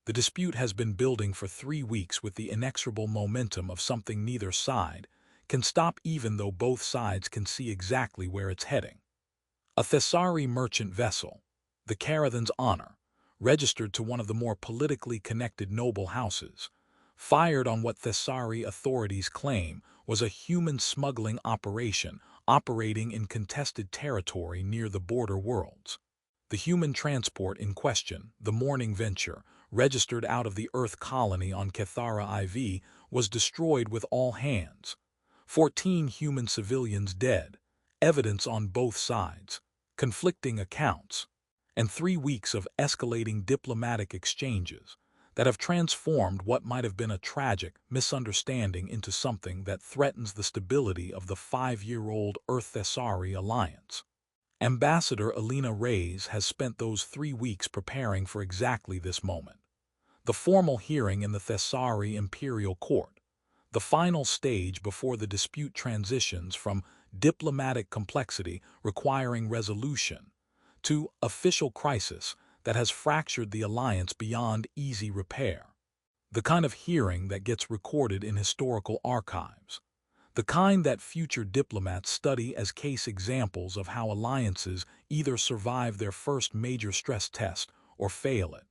The dispute has been building for 3 weeks with the inexorable momentum of something neither side can stop, even though both sides can see exactly where it's heading. A Thessari merchant vessel, the Ketarin's honor, registered to one of the more politically connected noble houses, fired on what Thessari authorities claim was a human smuggling operation operating in contested territory near the border worlds. The human transport in question, the Morning Venture, registered out of the Earth colony on Kethara IV, was destroyed with all hands. 14 human civilians dead, evidence on both sides, conflicting accounts, and 3 weeks of escalating diplomatic exchanges that have transformed what might have been a tragic misunderstanding into something that threatens the stability of the 5-year-old Earth-Thessari alliance. Ambassador Alina Reyes has spent those 3 weeks preparing for exactly this moment. The formal hearing in the Thessari Imperial Court, the final stage before the dispute transitions from diplomatic complexity requiring resolution to official crisis that has fractured the alliance beyond easy repair. The kind of hearing that gets recorded in historical archives. The kind that future diplomats study as case examples of how alliances either survive their first major stress test or fail it.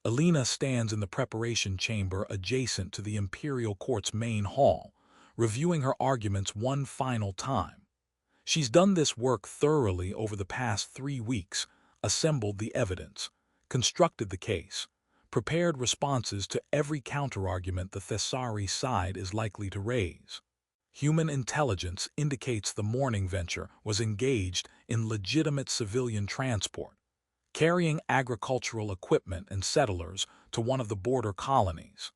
Alina stands in the preparation chamber adjacent to the Imperial Court's main hall, reviewing her arguments one final time. She's done this work thoroughly over the past 3 weeks, assembled the evidence, constructed the case, prepared responses to every counterargument the Thessari side is likely to raise. Human intelligence indicates the Morning Venture was engaged in legitimate civilian transport, carrying agricultural equipment and settlers to one of the border colonies.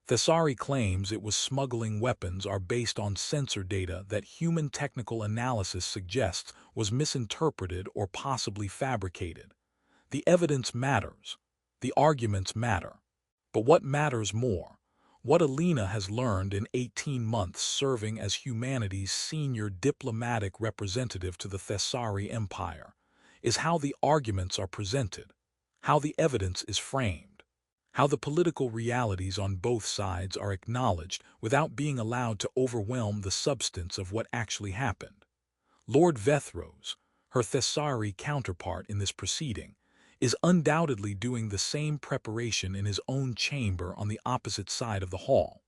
Thessari claims it was smuggling weapons are based on sensor data that human technical analysis suggests was misinterpreted or possibly fabricated. The evidence matters. The arguments matter. But what matters more, what Alina has learned in 18 months serving as humanity's senior diplomatic representative to the Thessari Empire, is how the arguments are presented, how the evidence is framed, how the political realities on both sides are acknowledged without being allowed to overwhelm the substance of what actually happened. Lord Vethros, her Thessari counterpart in this proceeding, is undoubtedly doing the same preparation in his own chamber on the opposite side of the hall,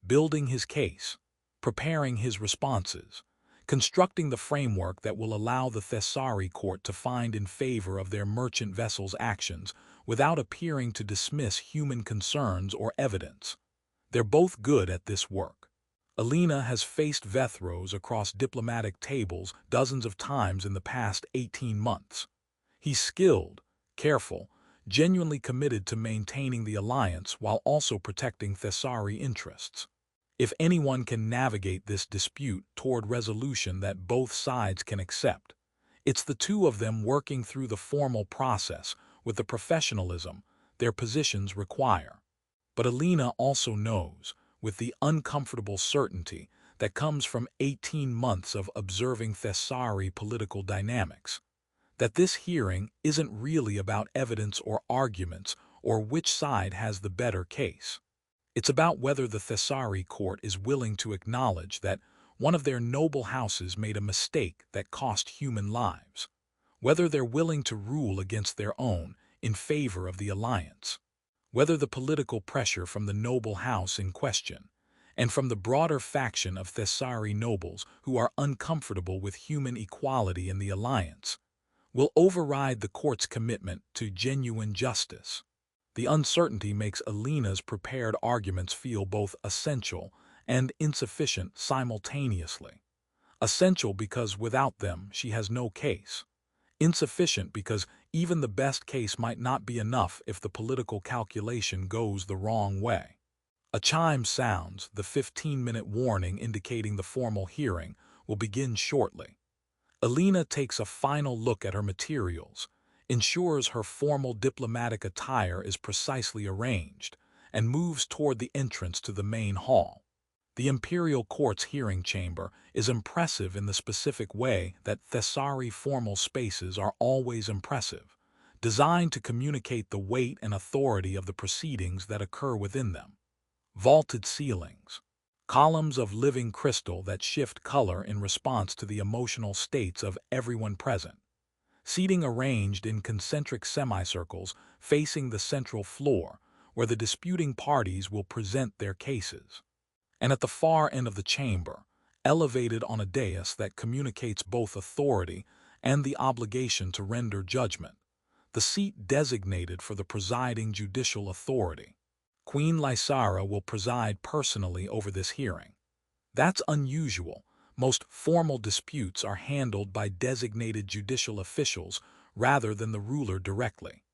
building his case, preparing his responses, constructing the framework that will allow the Thessari court to find in favor of their merchant vessel's actions without appearing to dismiss human concerns or evidence. They're both good at this work. Alina has faced Vethros across diplomatic tables dozens of times in the past 18 months. He's skilled, careful, genuinely committed to maintaining the alliance while also protecting Thessari interests. If anyone can navigate this dispute toward resolution that both sides can accept, it's the two of them working through the formal process with the professionalism their positions require. But Alina also knows, with the uncomfortable certainty that comes from 18 months of observing Thessari political dynamics, that this hearing isn't really about evidence or arguments or which side has the better case. It's about whether the Thessari court is willing to acknowledge that one of their noble houses made a mistake that cost human lives, whether they're willing to rule against their own in favor of the alliance, whether the political pressure from the noble house in question and from the broader faction of Thessari nobles who are uncomfortable with human equality in the alliance will override the court's commitment to genuine justice. The uncertainty makes Alina's prepared arguments feel both essential and insufficient simultaneously. Essential because without them she has no case. Insufficient because even the best case might not be enough if the political calculation goes the wrong way. A chime sounds, the 15-minute warning indicating the formal hearing will begin shortly. Alina takes a final look at her materials, ensures her formal diplomatic attire is precisely arranged, and moves toward the entrance to the main hall. The Imperial Court's hearing chamber is impressive in the specific way that Thessari formal spaces are always impressive, designed to communicate the weight and authority of the proceedings that occur within them. Vaulted ceilings. Columns of living crystal that shift color in response to the emotional states of everyone present. Seating arranged in concentric semicircles facing the central floor, where the disputing parties will present their cases. And at the far end of the chamber, elevated on a dais that communicates both authority and the obligation to render judgment, the seat designated for the presiding judicial authority. Queen Lysara will preside personally over this hearing. That's unusual. Most formal disputes are handled by designated judicial officials rather than the ruler directly.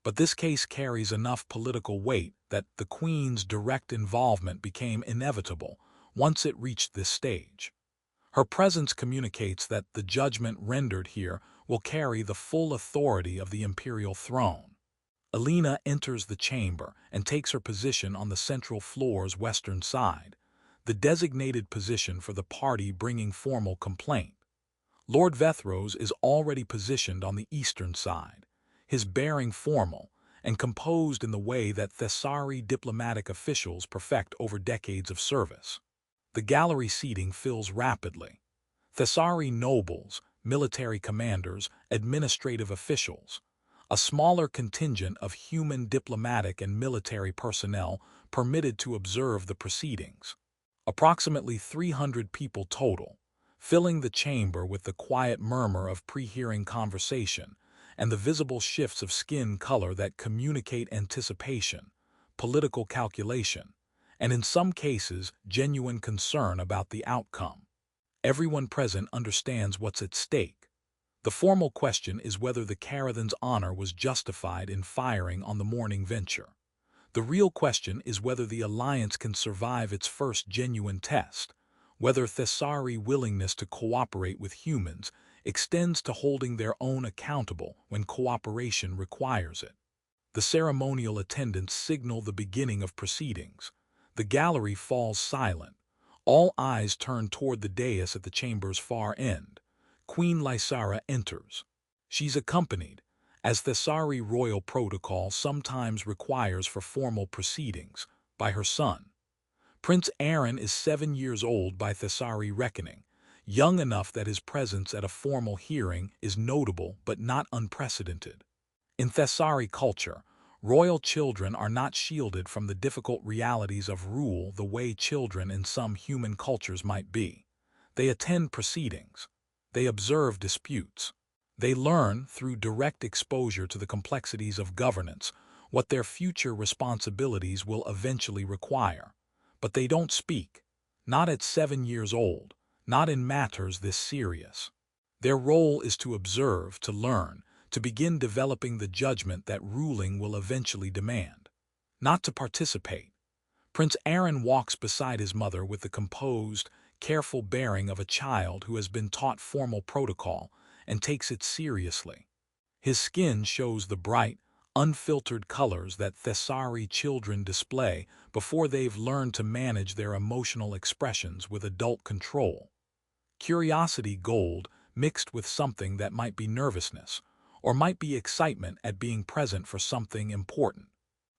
But this case carries enough political weight that the Queen's direct involvement became inevitable once it reached this stage. Her presence communicates that the judgment rendered here will carry the full authority of the imperial throne. Alina enters the chamber and takes her position on the central floor's western side, the designated position for the party bringing formal complaint. Lord Vethros is already positioned on the eastern side, his bearing formal and composed in the way that Thessari diplomatic officials perfect over decades of service. The gallery seating fills rapidly. Thessari nobles, military commanders, administrative officials, a smaller contingent of human diplomatic and military personnel permitted to observe the proceedings. Approximately 300 people total, filling the chamber with the quiet murmur of pre-hearing conversation and the visible shifts of skin color that communicate anticipation, political calculation, and in some cases, genuine concern about the outcome. Everyone present understands what's at stake. The formal question is whether the Carathan's honor was justified in firing on the morning venture. The real question is whether the alliance can survive its first genuine test, whether Thessari willingness to cooperate with humans extends to holding their own accountable when cooperation requires it. The ceremonial attendants signal the beginning of proceedings. The gallery falls silent. All eyes turn toward the dais at the chamber's far end. Queen Lysara enters. She's accompanied, as Thessari royal protocol sometimes requires for formal proceedings, by her son. Prince Aren is 7 years old by Thessari reckoning, young enough that his presence at a formal hearing is notable but not unprecedented. In Thessari culture, royal children are not shielded from the difficult realities of rule the way children in some human cultures might be. They attend proceedings. They observe disputes. They learn, through direct exposure to the complexities of governance, what their future responsibilities will eventually require. But they don't speak, not at 7 years old, not in matters this serious. Their role is to observe, to learn, to begin developing the judgment that ruling will eventually demand, not to participate. Prince Aren walks beside his mother with the composed, careful bearing of a child who has been taught formal protocol and takes it seriously. His skin shows the bright, unfiltered colors that Thessari children display before they've learned to manage their emotional expressions with adult control. Curiosity gold mixed with something that might be nervousness, or might be excitement at being present for something important.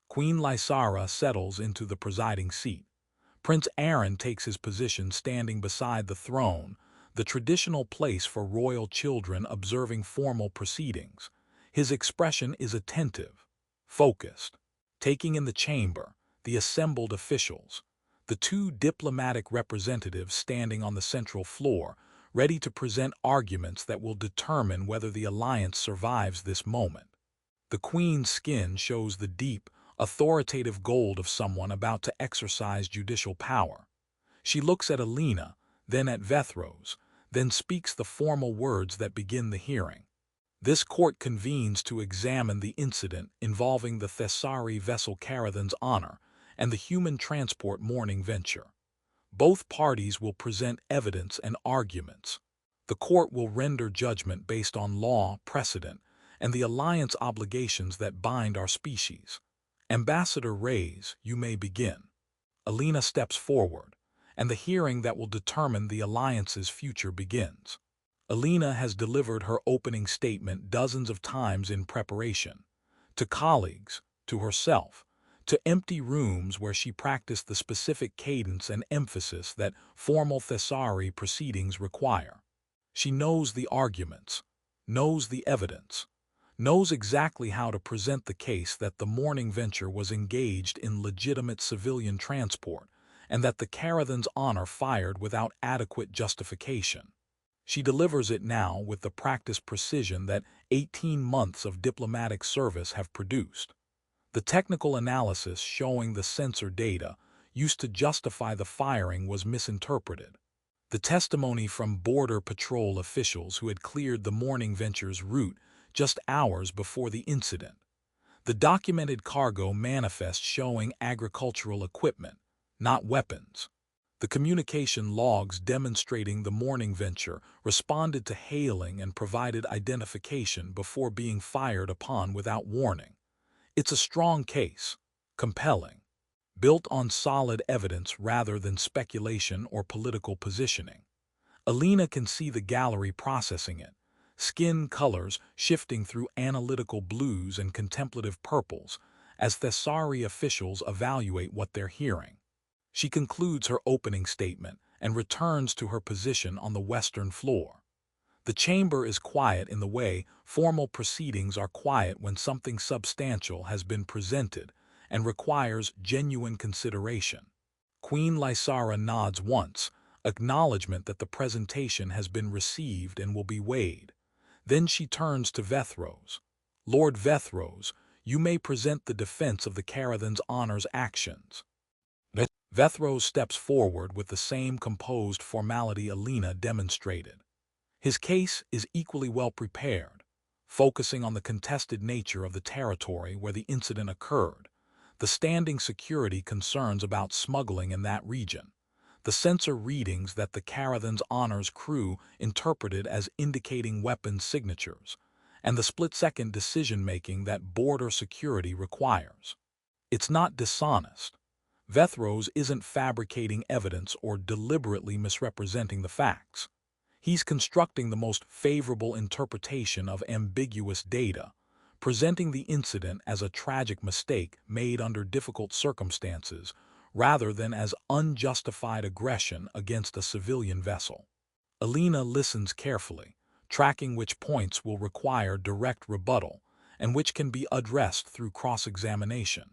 Queen Lysara settles into the presiding seat. Prince Aren takes his position standing beside the throne, the traditional place for royal children observing formal proceedings. His expression is attentive, focused, taking in the chamber, the assembled officials, the 2 diplomatic representatives standing on the central floor, ready to present arguments that will determine whether the alliance survives this moment. The Queen's skin shows the deep, authoritative gold of someone about to exercise judicial power. She looks at Alina, then at Vethros, then speaks the formal words that begin the hearing. This court convenes to examine the incident involving the Thessari vessel Carathan's honor and the human transport morning venture. Both parties will present evidence and arguments. The court will render judgment based on law, precedent, and the alliance obligations that bind our species. Ambassador Reyes, you may begin. Alina steps forward, and the hearing that will determine the alliance's future begins. Alina has delivered her opening statement dozens of times in preparation, to colleagues, to herself, to empty rooms where she practiced the specific cadence and emphasis that formal thesauri proceedings require. She knows the arguments, knows the evidence, knows exactly how to present the case that the morning venture was engaged in legitimate civilian transport and that the Carathan's honor fired without adequate justification. She delivers it now with the practiced precision that 18 months of diplomatic service have produced. The technical analysis showing the sensor data used to justify the firing was misinterpreted. The testimony from Border Patrol officials who had cleared the morning venture's route just hours before the incident. The documented cargo manifest showing agricultural equipment, not weapons. The communication logs demonstrating the morning venture responded to hailing and provided identification before being fired upon without warning. It's a strong case, compelling, built on solid evidence rather than speculation or political positioning. Alina can see the gallery processing it, skin colors shifting through analytical blues and contemplative purples as thesauri officials evaluate what they're hearing. She concludes her opening statement and returns to her position on the western floor. The chamber is quiet in the way formal proceedings are quiet when something substantial has been presented and requires genuine consideration. Queen Lysara nods once, acknowledgement that the presentation has been received and will be weighed. Then she turns to Vethros. Lord Vethros, you may present the defense of the Carathan's honor's actions. Vethros steps forward with the same composed formality Alina demonstrated. His case is equally well prepared, focusing on the contested nature of the territory where the incident occurred, the standing security concerns about smuggling in that region, the sensor readings that the Carathan's honors crew interpreted as indicating weapons signatures, and the split-second decision-making that border security requires. It's not dishonest. Vethros isn't fabricating evidence or deliberately misrepresenting the facts. He's constructing the most favorable interpretation of ambiguous data, presenting the incident as a tragic mistake made under difficult circumstances rather than as unjustified aggression against a civilian vessel. Alina listens carefully, tracking which points will require direct rebuttal and which can be addressed through cross-examination.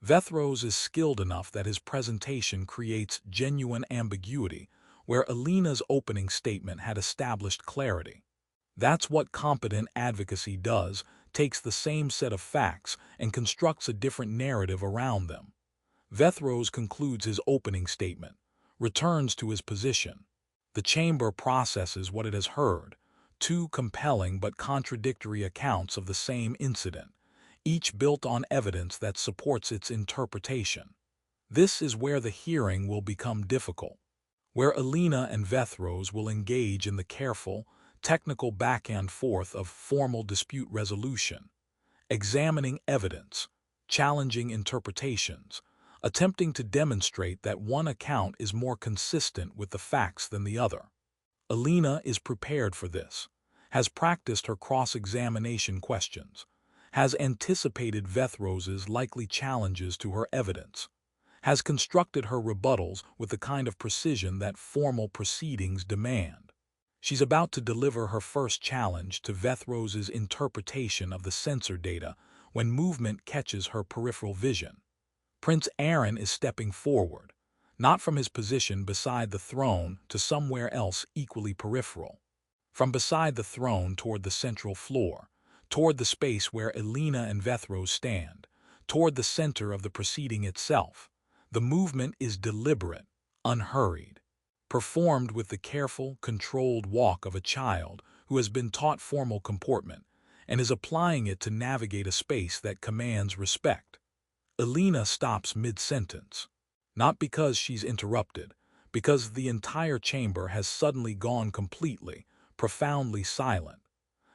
Vethros is skilled enough that his presentation creates genuine ambiguity where Alina's opening statement had established clarity. That's what competent advocacy does, takes the same set of facts and constructs a different narrative around them. Vethros concludes his opening statement, returns to his position. The chamber processes what it has heard, two compelling but contradictory accounts of the same incident, each built on evidence that supports its interpretation. This is where the hearing will become difficult, where Alina and Vethros will engage in the careful, technical back and forth of formal dispute resolution, examining evidence, challenging interpretations, attempting to demonstrate that one account is more consistent with the facts than the other. Alina is prepared for this, has practiced her cross-examination questions, has anticipated Vethros's likely challenges to her evidence, has constructed her rebuttals with the kind of precision that formal proceedings demand. She's about to deliver her first challenge to Vethros's interpretation of the sensor data when movement catches her peripheral vision. Prince Aren is stepping forward, not from his position beside the throne to somewhere else equally peripheral. From beside the throne toward the central floor, toward the space where Alina and Vethros stand, toward the center of the proceeding itself. The movement is deliberate, unhurried, performed with the careful, controlled walk of a child who has been taught formal comportment and is applying it to navigate a space that commands respect. Alina stops mid-sentence, not because she's interrupted, because the entire chamber has suddenly gone completely, profoundly silent.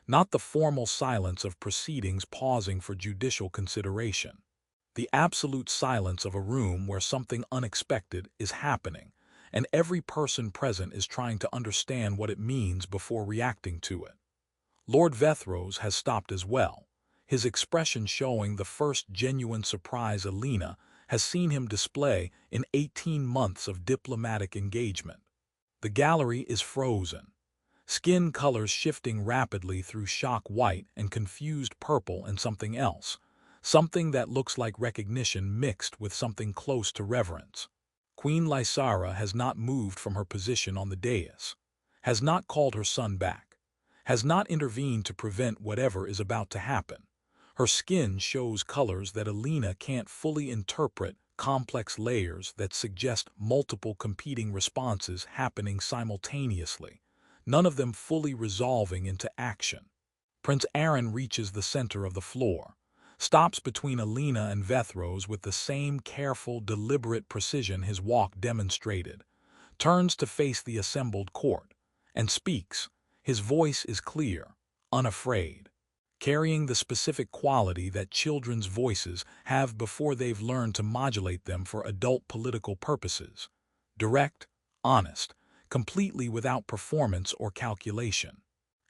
Not the formal silence of proceedings pausing for judicial consideration. The absolute silence of a room where something unexpected is happening, and every person present is trying to understand what it means before reacting to it. Lord Vethros has stopped as well, his expression showing the first genuine surprise Alina has seen him display in 18 months of diplomatic engagement. The gallery is frozen, skin colors shifting rapidly through shock white and confused purple and something else, something that looks like recognition mixed with something close to reverence. Queen Lysara has not moved from her position on the dais, has not called her son back, has not intervened to prevent whatever is about to happen. Her skin shows colors that Alina can't fully interpret, complex layers that suggest multiple competing responses happening simultaneously, none of them fully resolving into action. Prince Aren reaches the center of the floor, stops between Alina and Vethros with the same careful, deliberate precision his walk demonstrated, turns to face the assembled court, and speaks. His voice is clear, unafraid, carrying the specific quality that children's voices have before they've learned to modulate them for adult political purposes. Direct, honest, completely without performance or calculation.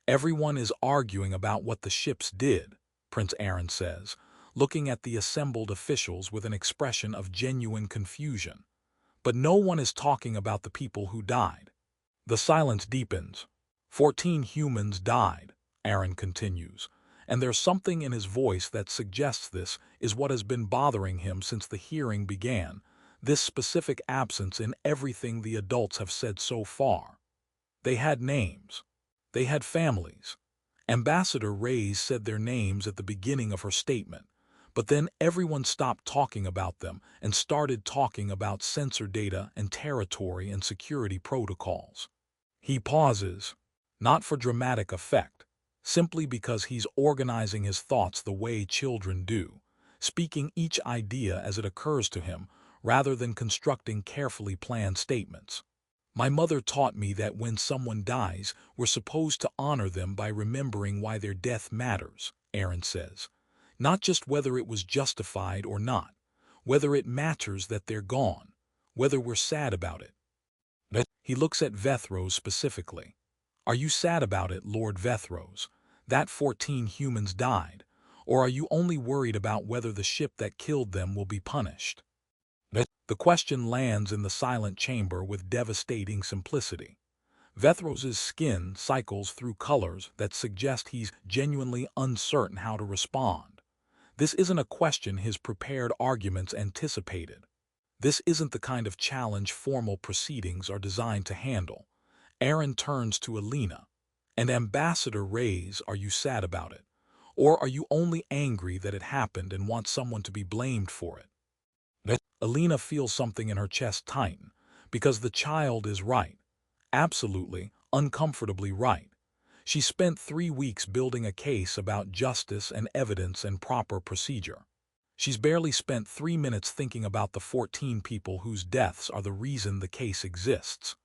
Everyone is arguing about what the ships did, Prince Aren says, looking at the assembled officials with an expression of genuine confusion. But no one is talking about the people who died. The silence deepens. 14 humans died, Aren continues, and there's something in his voice that suggests this is what has been bothering him since the hearing began, this specific absence in everything the adults have said so far. They had names. They had families. Ambassador Reyes said their names at the beginning of her statement, but then everyone stopped talking about them and started talking about sensor data and territory and security protocols. He pauses, not for dramatic effect, simply because he's organizing his thoughts the way children do, speaking each idea as it occurs to him rather than constructing carefully planned statements. My mother taught me that when someone dies, we're supposed to honor them by remembering why their death matters, Aren says. Not just whether it was justified or not, whether it matters that they're gone, whether we're sad about it. But he looks at Vethros specifically. Are you sad about it, Lord Vethros, that 14 humans died, or are you only worried about whether the ship that killed them will be punished? The question lands in the silent chamber with devastating simplicity. Vethros's skin cycles through colors that suggest he's genuinely uncertain how to respond. This isn't a question his prepared arguments anticipated. This isn't the kind of challenge formal proceedings are designed to handle. Aren turns to Alina. And Ambassador Reyes, are you sad about it? Or are you only angry that it happened and want someone to be blamed for it? Alina feels something in her chest tighten, because the child is right. Absolutely, uncomfortably right. She spent 3 weeks building a case about justice and evidence and proper procedure. She's barely spent 3 minutes thinking about the 14 people whose deaths are the reason the case exists.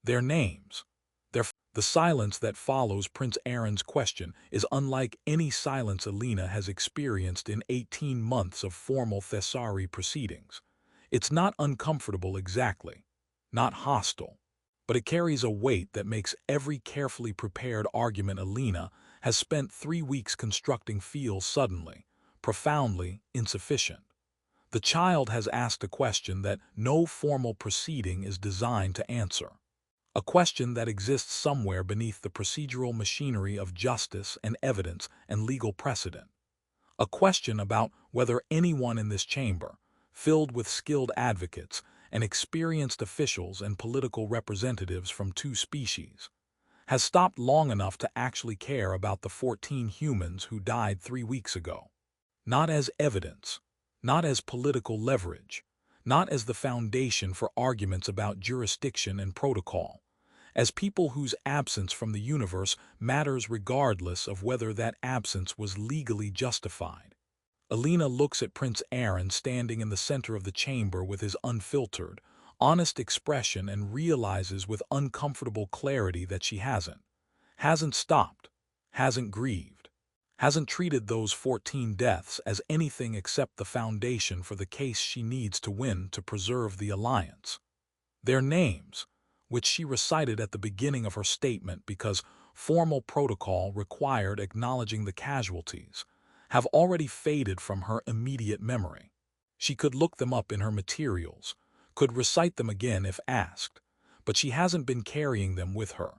Their names. The silence that follows Prince Aren's question is unlike any silence Alina has experienced in 18 months of formal Thessari proceedings. It's not uncomfortable exactly, not hostile, but it carries a weight that makes every carefully prepared argument Alina has spent 3 weeks constructing feel suddenly, profoundly insufficient. The child has asked a question that no formal proceeding is designed to answer. A question that exists somewhere beneath the procedural machinery of justice and evidence and legal precedent. A question about whether anyone in this chamber, filled with skilled advocates and experienced officials and political representatives from 2 species, has stopped long enough to actually care about the 14 humans who died 3 weeks ago. Not as evidence, not as political leverage, not as the foundation for arguments about jurisdiction and protocol, as people whose absence from the universe matters regardless of whether that absence was legally justified. Alina looks at Prince Aren standing in the center of the chamber with his unfiltered, honest expression and realizes with uncomfortable clarity that she hasn't stopped, hasn't grieved, hasn't treated those 14 deaths as anything except the foundation for the case she needs to win to preserve the alliance. Their names, which she recited at the beginning of her statement because formal protocol required acknowledging the casualties, have already faded from her immediate memory. She could look them up in her materials, could recite them again if asked, but she hasn't been carrying them with her,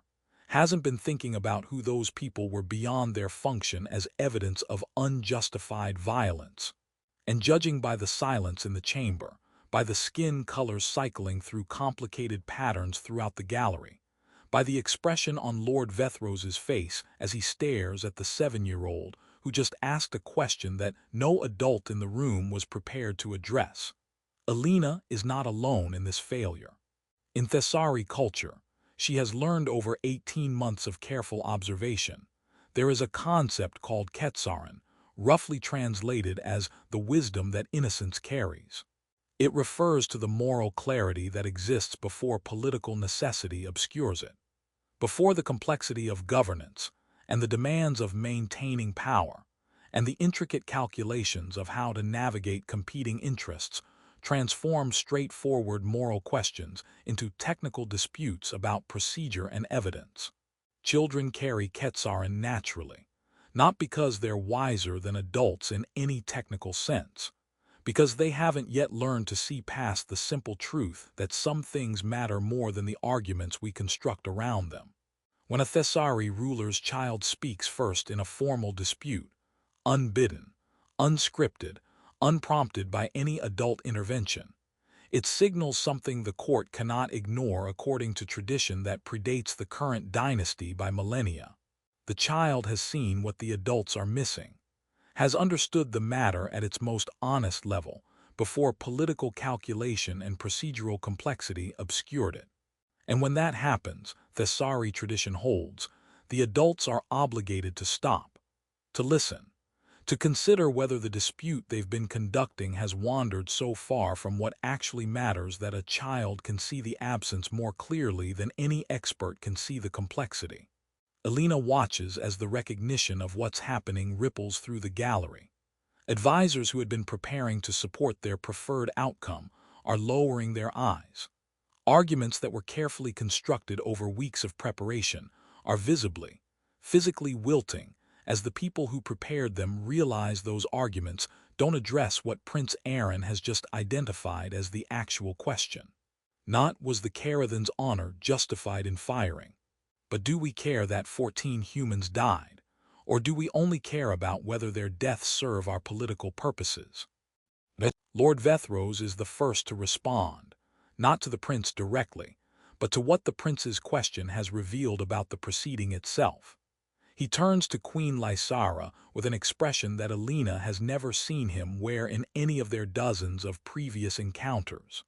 hasn't been thinking about who those people were beyond their function as evidence of unjustified violence. And judging by the silence in the chamber, by the skin colors cycling through complicated patterns throughout the gallery, by the expression on Lord Vethrose's face as he stares at the 7-year-old who just asked a question that no adult in the room was prepared to address, Alina is not alone in this failure. In Thessari culture, she has learned over 18 months of careful observation. There is a concept called ketarin, roughly translated as the wisdom that innocence carries. It refers to the moral clarity that exists before political necessity obscures it, before the complexity of governance and the demands of maintaining power, and the intricate calculations of how to navigate competing interests transform straightforward moral questions into technical disputes about procedure and evidence. Children carry ketarin naturally, not because they're wiser than adults in any technical sense, because they haven't yet learned to see past the simple truth that some things matter more than the arguments we construct around them. When a Thessari ruler's child speaks first in a formal dispute, unbidden, unscripted, unprompted by any adult intervention, it signals something the court cannot ignore according to tradition that predates the current dynasty by millennia. The child has seen what the adults are missing, has understood the matter at its most honest level before political calculation and procedural complexity obscured it. And when that happens, Thessari tradition holds, the adults are obligated to stop, to listen, to consider whether the dispute they've been conducting has wandered so far from what actually matters that a child can see the absence more clearly than any expert can see the complexity. Alina watches as the recognition of what's happening ripples through the gallery. Advisors who had been preparing to support their preferred outcome are lowering their eyes. Arguments that were carefully constructed over weeks of preparation are visibly, physically wilting as the people who prepared them realize those arguments don't address what Prince Aren has just identified as the actual question. Not was the Karathans' honor justified in firing, but do we care that 14 humans died, or do we only care about whether their deaths serve our political purposes? Lord Vethrose is the first to respond, not to the prince directly, but to what the prince's question has revealed about the proceeding itself. He turns to Queen Lysara with an expression that Alina has never seen him wear in any of their dozens of previous encounters.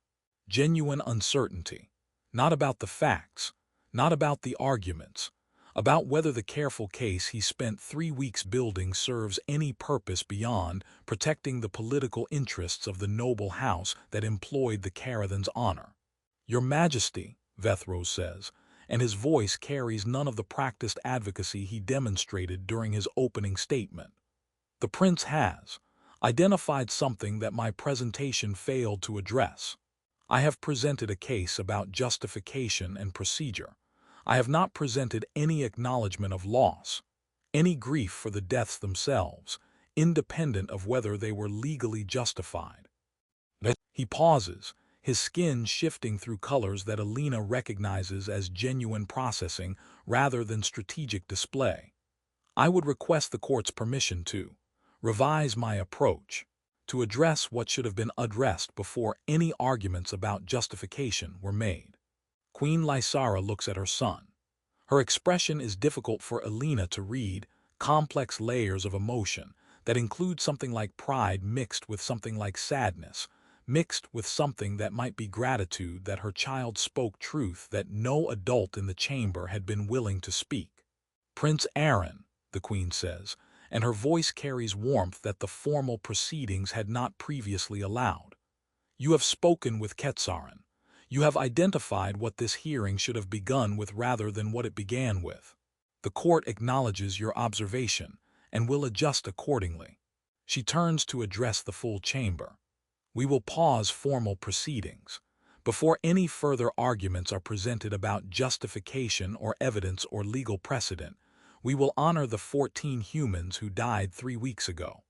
Genuine uncertainty, not about the facts, not about the arguments, about whether the careful case he spent 3 weeks building serves any purpose beyond protecting the political interests of the noble house that employed the Karathans' honor. Your Majesty, Vethrose says, and his voice carries none of the practiced advocacy he demonstrated during his opening statement. The prince has identified something that my presentation failed to address. I have presented a case about justification and procedure. I have not presented any acknowledgement of loss, any grief for the deaths themselves, independent of whether they were legally justified. He pauses, his skin shifting through colors that Alina recognizes as genuine processing rather than strategic display. I would request the court's permission to revise my approach, to address what should have been addressed before any arguments about justification were made. Queen Lysara looks at her son. Her expression is difficult for Alina to read, complex layers of emotion that include something like pride mixed with something like sadness, mixed with something that might be gratitude that her child spoke truth that no adult in the chamber had been willing to speak. Prince Aren, the queen says, and her voice carries warmth that the formal proceedings had not previously allowed. You have spoken with Ketarin. You have identified what this hearing should have begun with rather than what it began with. The court acknowledges your observation and will adjust accordingly. She turns to address the full chamber. We will pause formal proceedings, Before any further arguments are presented about justification or evidence or legal precedent, we will honor the 14 humans who died 3 weeks ago.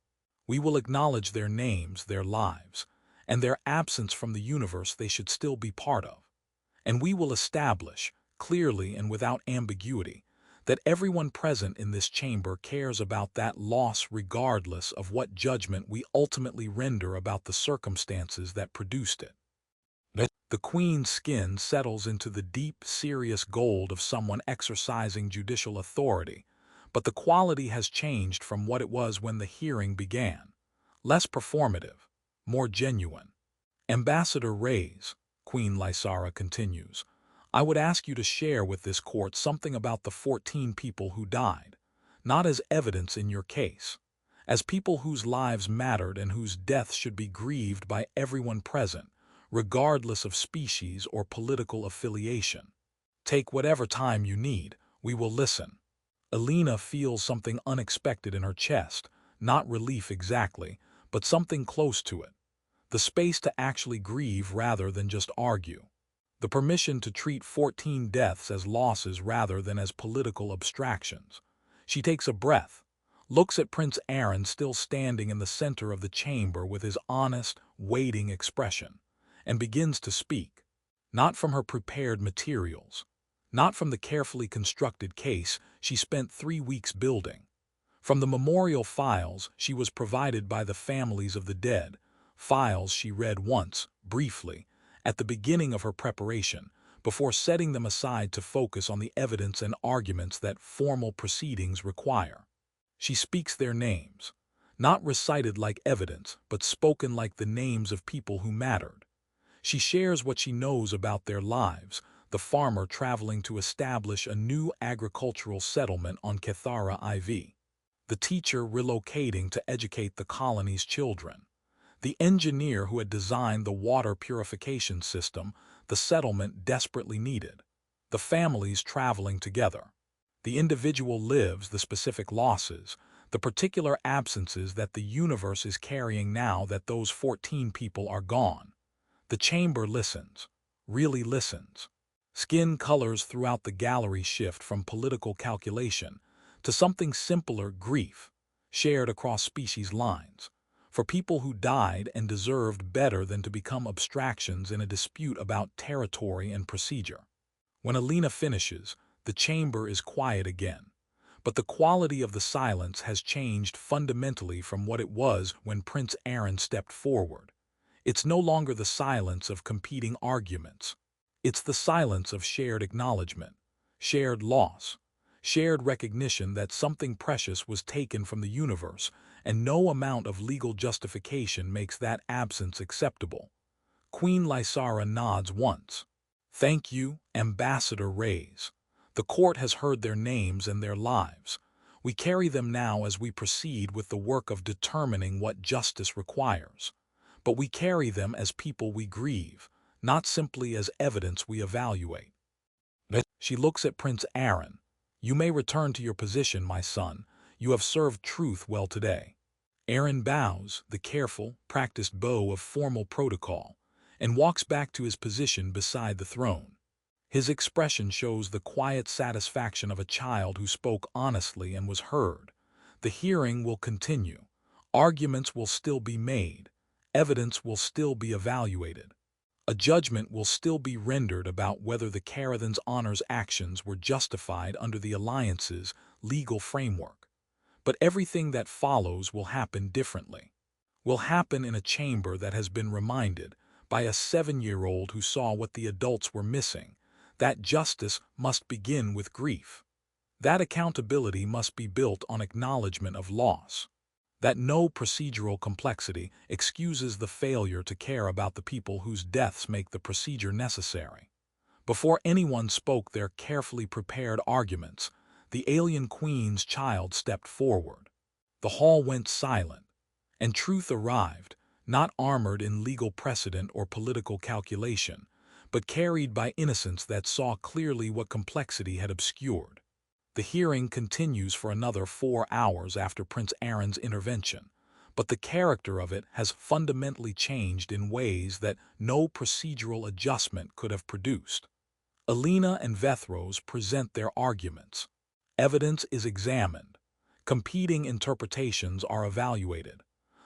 We will acknowledge their names, their lives, and their absence from the universe they should still be part of. And we will establish, clearly and without ambiguity, that everyone present in this chamber cares about that loss regardless of what judgment we ultimately render about the circumstances that produced it. The Queen's skin settles into the deep, serious gold of someone exercising judicial authority, but the quality has changed from what it was when the hearing began. Less performative, more genuine. Ambassador Reyes, Queen Lysara continues, I would ask you to share with this court something about the 14 people who died, not as evidence in your case, as people whose lives mattered and whose deaths should be grieved by everyone present, regardless of species or political affiliation. Take whatever time you need, we will listen. Elena feels something unexpected in her chest, not relief exactly, but something close to it. The space to actually grieve rather than just argue. The permission to treat 14 deaths as losses rather than as political abstractions. She takes a breath, looks at Prince Aren still standing in the center of the chamber with his honest, waiting expression, and begins to speak, not from her prepared materials, not from the carefully constructed case she spent 3 weeks building, from the memorial files she was provided by the families of the dead, files she read once, briefly, at the beginning of her preparation, before setting them aside to focus on the evidence and arguments that formal proceedings require. She speaks their names, not recited like evidence, but spoken like the names of people who mattered. She shares what she knows about their lives, the farmer traveling to establish a new agricultural settlement on Ketarin IV, the teacher relocating to educate the colony's children, the engineer who had designed the water purification system the settlement desperately needed, the families traveling together, the individual lives, the specific losses, the particular absences that the universe is carrying now that those 14 people are gone. The chamber listens, really listens. Skin colors throughout the gallery shift from political calculation to something simpler, grief, shared across species lines, for people who died and deserved better than to become abstractions in a dispute about territory and procedure. When Elena finishes, the chamber is quiet again, but the quality of the silence has changed fundamentally from what it was when Prince Aren stepped forward. It's no longer the silence of competing arguments. It's the silence of shared acknowledgement, shared loss, shared recognition that something precious was taken from the universe, and no amount of legal justification makes that absence acceptable. Queen Lysara nods once. Thank you, Ambassador Reyes. The court has heard their names and their lives. We carry them now as we proceed with the work of determining what justice requires. But we carry them as people we grieve, not simply as evidence we evaluate. She looks at Prince Aren. You may return to your position, my son. You have served truth well today. Aren bows, the careful, practiced bow of formal protocol, and walks back to his position beside the throne. His expression shows the quiet satisfaction of a child who spoke honestly and was heard. The hearing will continue. Arguments will still be made. Evidence will still be evaluated. A judgment will still be rendered about whether the Kerathans' honors actions were justified under the Alliance's legal framework. But everything that follows will happen differently. Will happen in a chamber that has been reminded, by a 7-year-old who saw what the adults were missing, that justice must begin with grief. That accountability must be built on acknowledgement of loss. That no procedural complexity excuses the failure to care about the people whose deaths make the procedure necessary. Before anyone spoke their carefully prepared arguments, the alien queen's child stepped forward. The hall went silent, and truth arrived, not armored in legal precedent or political calculation, but carried by innocence that saw clearly what complexity had obscured. The hearing continues for another 4 hours after Prince Aren's intervention, but the character of it has fundamentally changed in ways that no procedural adjustment could have produced. Alina and Vethros present their arguments. Evidence is examined. Competing interpretations are evaluated.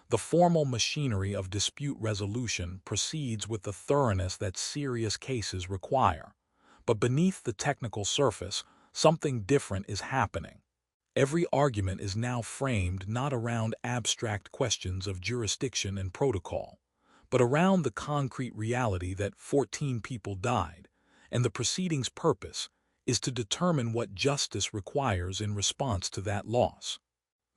The formal machinery of dispute resolution proceeds with the thoroughness that serious cases require. But beneath the technical surface, something different is happening. Every argument is now framed not around abstract questions of jurisdiction and protocol, but around the concrete reality that 14 people died, and the proceeding's purpose is to determine what justice requires in response to that loss.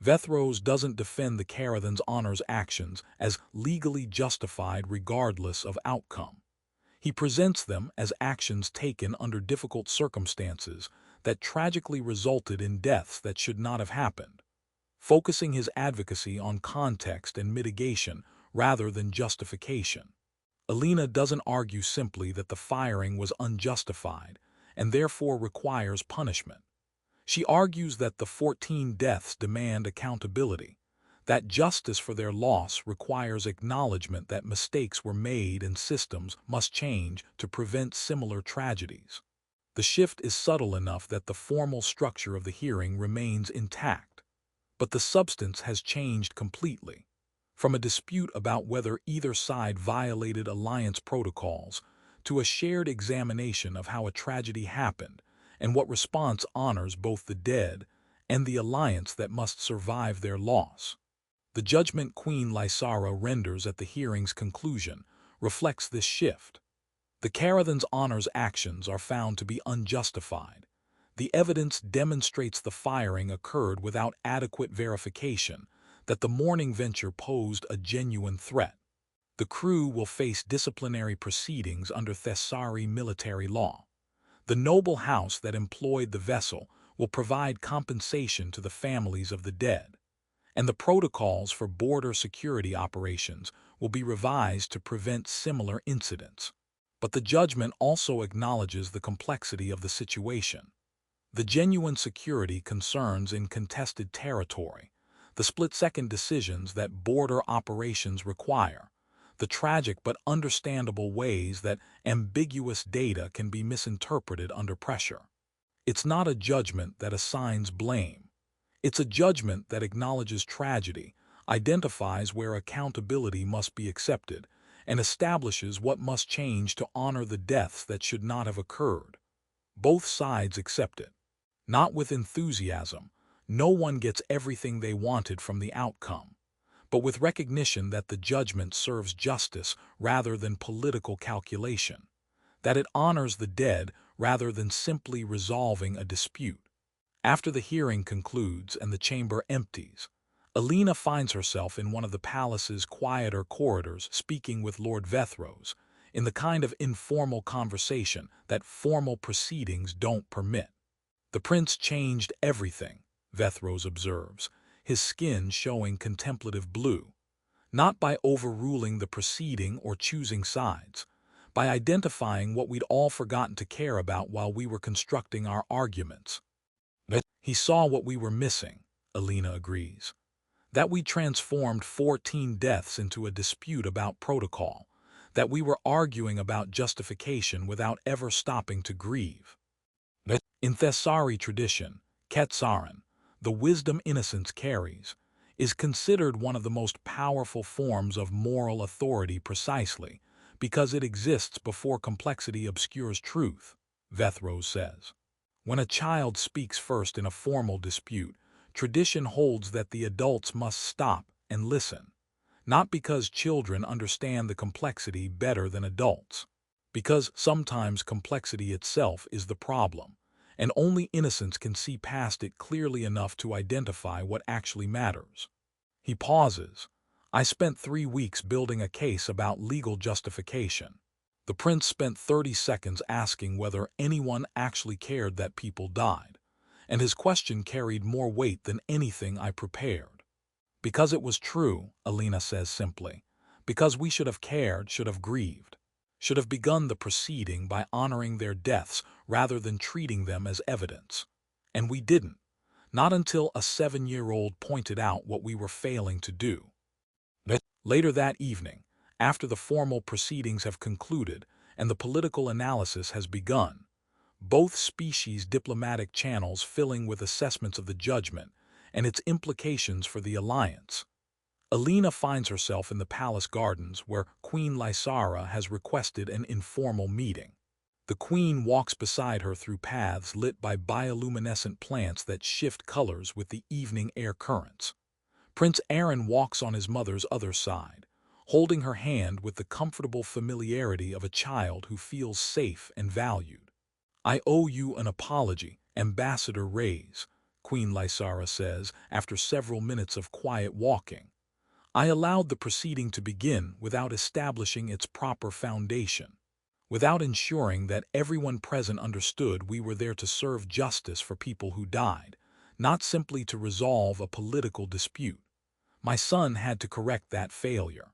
Vethros doesn't defend the Karathans' honor's actions as legally justified regardless of outcome. He presents them as actions taken under difficult circumstances that tragically resulted in deaths that should not have happened, focusing his advocacy on context and mitigation rather than justification. Alina doesn't argue simply that the firing was unjustified and therefore requires punishment. She argues that the 14 deaths demand accountability, that justice for their loss requires acknowledgement that mistakes were made and systems must change to prevent similar tragedies. The shift is subtle enough that the formal structure of the hearing remains intact, but the substance has changed completely. From a dispute about whether either side violated alliance protocols to a shared examination of how a tragedy happened and what response honors both the dead and the alliance that must survive their loss. The judgment Queen Lysara renders at the hearing's conclusion reflects this shift. The Karathans' honor's actions are found to be unjustified. The evidence demonstrates the firing occurred without adequate verification, that the morning venture posed a genuine threat. The crew will face disciplinary proceedings under Thessari military law. The noble house that employed the vessel will provide compensation to the families of the dead, and the protocols for border security operations will be revised to prevent similar incidents. But the judgment also acknowledges the complexity of the situation. The genuine security concerns in contested territory, the split-second decisions that border operations require, the tragic but understandable ways that ambiguous data can be misinterpreted under pressure. It's not a judgment that assigns blame. It's a judgment that acknowledges tragedy, identifies where accountability must be accepted, and establishes what must change to honor the deaths that should not have occurred. Both sides accept it. Not with enthusiasm. No one gets everything they wanted from the outcome, but with recognition that the judgment serves justice rather than political calculation, that it honors the dead rather than simply resolving a dispute. After the hearing concludes and the chamber empties, Alina finds herself in one of the palace's quieter corridors speaking with Lord Vethros, in the kind of informal conversation that formal proceedings don't permit. The prince changed everything, Vethros observes, his skin showing contemplative blue, not by overruling the proceeding or choosing sides, by identifying what we'd all forgotten to care about while we were constructing our arguments. He saw what we were missing, Alina agrees, that we transformed 14 deaths into a dispute about protocol, that we were arguing about justification without ever stopping to grieve. In Thessari tradition, ketarin, the wisdom innocence carries, is considered one of the most powerful forms of moral authority precisely because it exists before complexity obscures truth, Vethros says. When a child speaks first in a formal dispute, tradition holds that the adults must stop and listen, not because children understand the complexity better than adults, because sometimes complexity itself is the problem, and only innocence can see past it clearly enough to identify what actually matters. He pauses. I spent 3 weeks building a case about legal justification. The prince spent 30 seconds asking whether anyone actually cared that people died, and his question carried more weight than anything I prepared. Because it was true, Alina says simply. Because we should have cared, should have grieved, should have begun the proceeding by honoring their deaths rather than treating them as evidence. And we didn't, not until a 7-year-old pointed out what we were failing to do. Later that evening, after the formal proceedings have concluded and the political analysis has begun, both species' diplomatic channels filling with assessments of the judgment and its implications for the alliance. Alina finds herself in the palace gardens where Queen Lysara has requested an informal meeting. The queen walks beside her through paths lit by bioluminescent plants that shift colors with the evening air currents. Prince Aren walks on his mother's other side, holding her hand with the comfortable familiarity of a child who feels safe and valued. "I owe you an apology, Ambassador Reyes," Queen Lysara says after several minutes of quiet walking. "I allowed the proceeding to begin without establishing its proper foundation, without ensuring that everyone present understood we were there to serve justice for people who died, not simply to resolve a political dispute. My son had to correct that failure."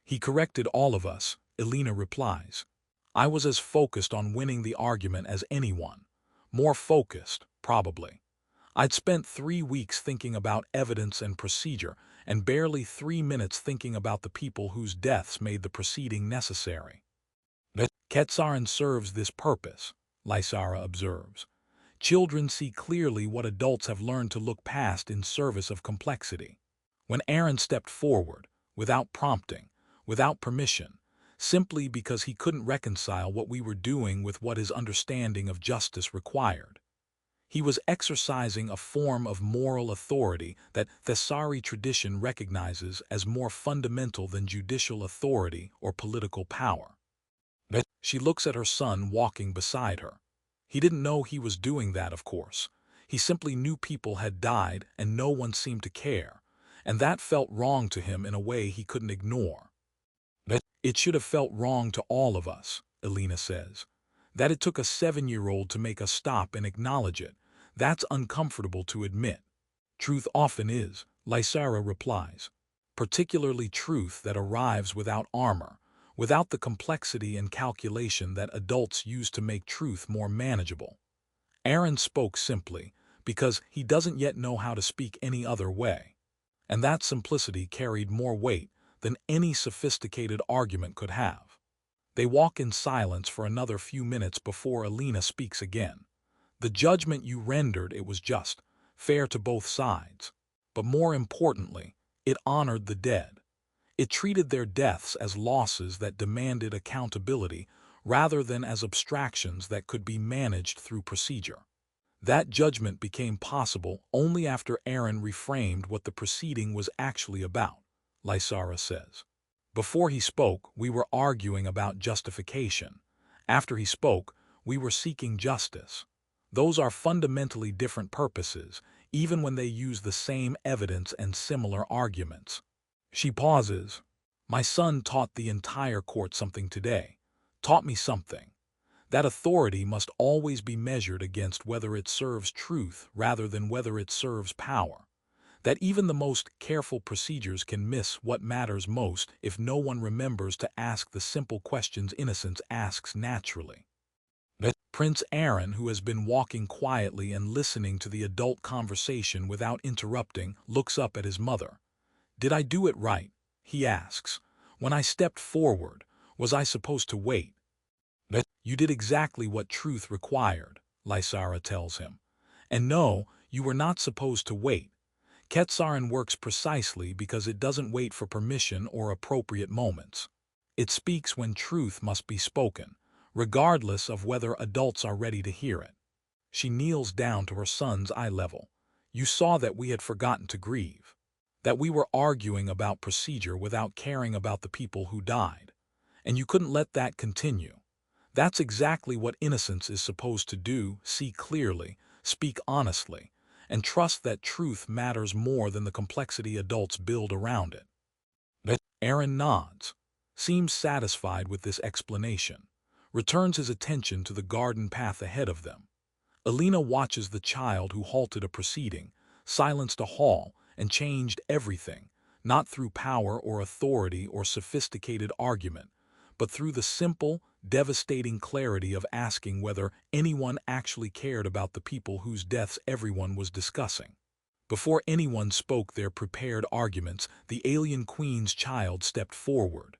"He corrected all of us," Alina replies. "I was as focused on winning the argument as anyone. More focused, probably. I'd spent 3 weeks thinking about evidence and procedure, and barely 3 minutes thinking about the people whose deaths made the proceeding necessary." "Ketarin serves this purpose," Lysara observes. "Children see clearly what adults have learned to look past in service of complexity." When Aren stepped forward, without prompting, without permission, simply because he couldn't reconcile what we were doing with what his understanding of justice required, he was exercising a form of moral authority that Thessari tradition recognizes as more fundamental than judicial authority or political power. She looks at her son walking beside her. He didn't know he was doing that, of course. He simply knew people had died and no one seemed to care, and that felt wrong to him in a way he couldn't ignore. "It should have felt wrong to all of us," Alina says. "That it took a 7-year-old to make us stop and acknowledge it, that's uncomfortable to admit." "Truth often is," Lysara replies. "Particularly truth that arrives without armor, without the complexity and calculation that adults use to make truth more manageable." Aren spoke simply, because he doesn't yet know how to speak any other way. And that simplicity carried more weight than any sophisticated argument could have. They walk in silence for another few minutes before Alina speaks again. "The judgment you rendered, it was just, fair to both sides. But more importantly, it honored the dead. It treated their deaths as losses that demanded accountability rather than as abstractions that could be managed through procedure. That judgment became possible only after Aren reframed what the proceeding was actually about," Lysara says. "Before he spoke, we were arguing about justification. After he spoke, we were seeking justice. Those are fundamentally different purposes, even when they use the same evidence and similar arguments." She pauses. "My son taught the entire court something today. Taught me something. That authority must always be measured against whether it serves truth rather than whether it serves power. That even the most careful procedures can miss what matters most if no one remembers to ask the simple questions innocence asks naturally." Prince Aren, who has been walking quietly and listening to the adult conversation without interrupting, looks up at his mother. "Did I do it right?" he asks. "When I stepped forward, was I supposed to wait?" "You did exactly what truth required," Lysara tells him. "And no, you were not supposed to wait. Ketarin works precisely because it doesn't wait for permission or appropriate moments. It speaks when truth must be spoken, regardless of whether adults are ready to hear it." She kneels down to her son's eye level. "You saw that we had forgotten to grieve. That we were arguing about procedure without caring about the people who died. And you couldn't let that continue. That's exactly what innocence is supposed to do: see clearly, speak honestly, and trust that truth matters more than the complexity adults build around it." Aren nods, seems satisfied with this explanation, returns his attention to the garden path ahead of them. Alina watches the child who halted a proceeding, silenced a hall, and changed everything, not through power or authority or sophisticated argument, but through the simple, devastating clarity of asking whether anyone actually cared about the people whose deaths everyone was discussing. Before anyone spoke their prepared arguments, the alien queen's child stepped forward.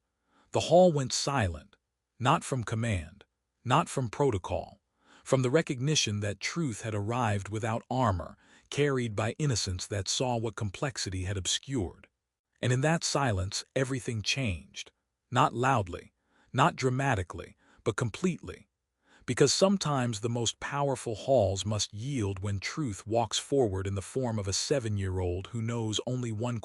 The hall went silent, not from command, not from protocol, from the recognition that truth had arrived without armor, carried by innocence that saw what complexity had obscured. And in that silence, everything changed. Not loudly, not dramatically, but completely. Because sometimes the most powerful halls must yield when truth walks forward in the form of a 7-year-old who knows only one